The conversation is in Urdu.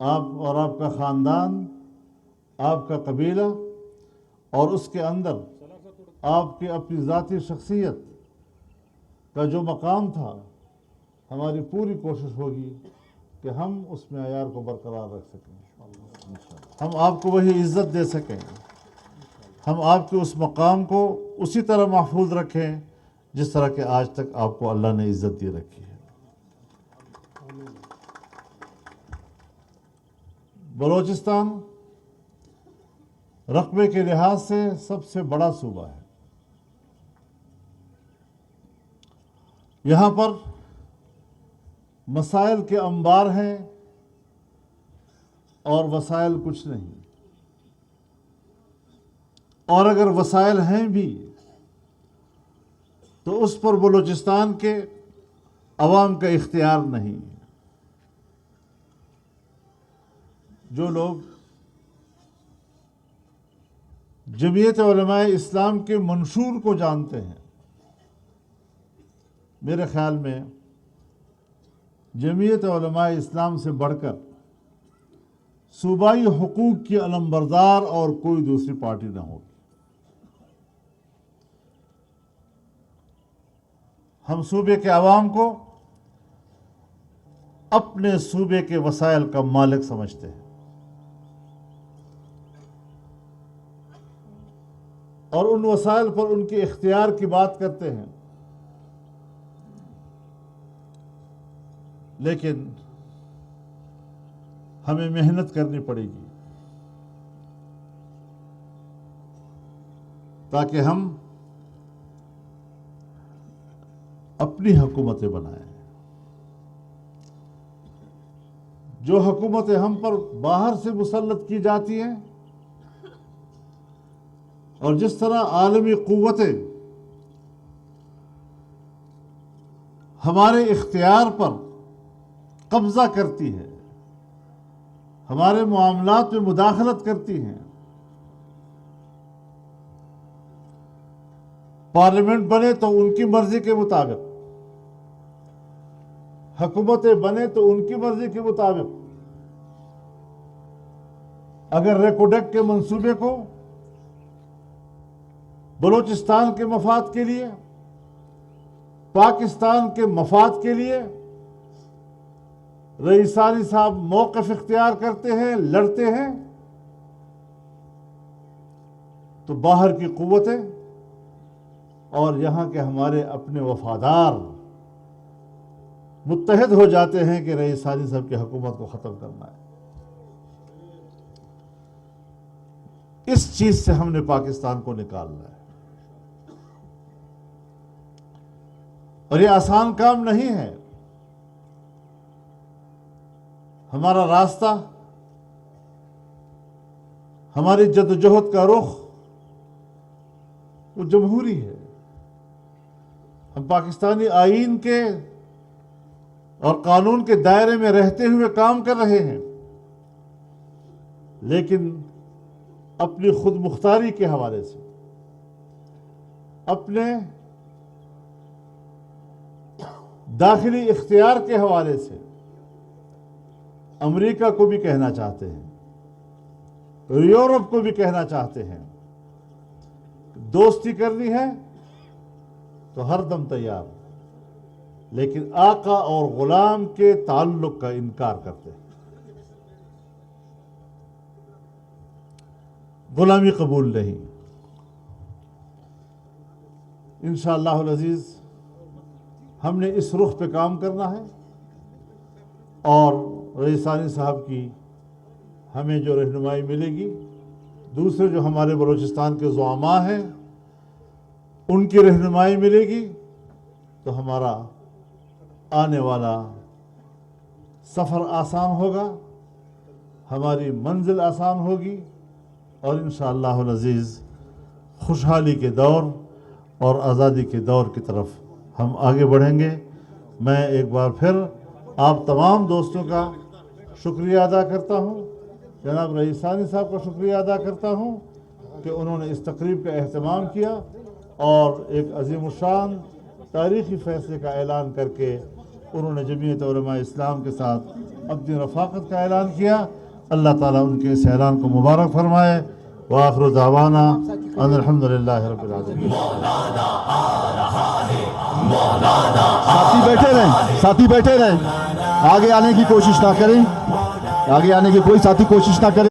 آپ اور آپ کا خاندان، آپ کا قبیلہ اور اس کے اندر آپ کی اپنی ذاتی شخصیت کا جو مقام تھا، ہماری پوری کوشش ہوگی کہ ہم اس معیار کو برقرار رکھ سکیں، ہم آپ کو وہی عزت دے سکیں، ہم آپ کے اس مقام کو اسی طرح محفوظ رکھیں جس طرح کہ آج تک آپ کو اللہ نے عزت دی رکھی ہے۔ بلوچستان رقبے کے لحاظ سے سب سے بڑا صوبہ ہے۔ یہاں پر مسائل کے انبار ہیں اور وسائل کچھ نہیں، اور اگر وسائل ہیں بھی تو اس پر بلوچستان کے عوام کا اختیار نہیں۔ جو لوگ جمعیت علماء اسلام کے منشور کو جانتے ہیں، میرے خیال میں جمعیت علماء اسلام سے بڑھ کر صوبائی حقوق کی علمبردار اور کوئی دوسری پارٹی نہ ہوگی۔ ہم صوبے کے عوام کو اپنے صوبے کے وسائل کا مالک سمجھتے ہیں، اور ان وسائل پر ان کے اختیار کی بات کرتے ہیں، لیکن ہمیں محنت کرنی پڑے گی تاکہ ہم اپنی حکومتیں بنائیں۔ جو حکومتیں ہم پر باہر سے مسلط کی جاتی ہیں، اور جس طرح عالمی قوتیں ہمارے اختیار پر قبضہ کرتی ہے، ہمارے معاملات میں مداخلت کرتی ہیں، پارلیمنٹ بنے تو ان کی مرضی کے مطابق، حکومتیں بنے تو ان کی مرضی کے مطابق، اگر ریکوڈک کے منصوبے کو بلوچستان کے مفاد کے لیے، پاکستان کے مفاد کے لیے رئیسانی صاحب موقف اختیار کرتے ہیں، لڑتے ہیں، تو باہر کی قوتیں اور یہاں کے ہمارے اپنے وفادار متحد ہو جاتے ہیں کہ رئیسانی صاحب کی حکومت کو ختم کرنا ہے۔ اس چیز سے ہم نے پاکستان کو نکالنا ہے، اور یہ آسان کام نہیں ہے۔ ہمارا راستہ، ہماری جدوجہد کا رخ وہ جمہوری ہے۔ ہم پاکستانی آئین کے اور قانون کے دائرے میں رہتے ہوئے کام کر رہے ہیں، لیکن اپنی خود مختاری کے حوالے سے، اپنے داخلی اختیار کے حوالے سے امریکہ کو بھی کہنا چاہتے ہیں، یورپ کو بھی کہنا چاہتے ہیں، دوستی کرنی ہے تو ہر دم تیار، لیکن آقا اور غلام کے تعلق کا انکار کرتے ہیں۔ غلامی قبول نہیں۔ انشاءاللہ العزیز ہم نے اس رخ پہ کام کرنا ہے، اور رئیسانی صاحب کی ہمیں جو رہنمائی ملے گی، دوسرے جو ہمارے بلوچستان کے زعماء ہیں ان کی رہنمائی ملے گی، تو ہمارا آنے والا سفر آسان ہوگا، ہماری منزل آسان ہوگی، اور انشاءاللہ العزیز خوشحالی کے دور اور آزادی کے دور کی طرف ہم آگے بڑھیں گے۔ میں ایک بار پھر آپ تمام دوستوں کا شکریہ ادا کرتا ہوں، جناب رئیسانی صاحب کا شکریہ ادا کرتا ہوں کہ انہوں نے اس تقریب کا اہتمام کیا اور ایک عظیم الشان تاریخی فیصلے کا اعلان کر کے انہوں نے جمعیت علماء اسلام کے ساتھ اپنی رفاقت کا اعلان کیا. اللہ تعالیٰ ان کے اس اعلان کو مبارک فرمائے. وآخر دعوانا ان الحمدللہ رب العالمین. ساتھی بیٹھے رہیں، ساتھی بیٹھے رہیں، آگے آنے کی کوشش نہ کریں، آگے آنے کی کوئی ساتھی کوشش نہ کریں.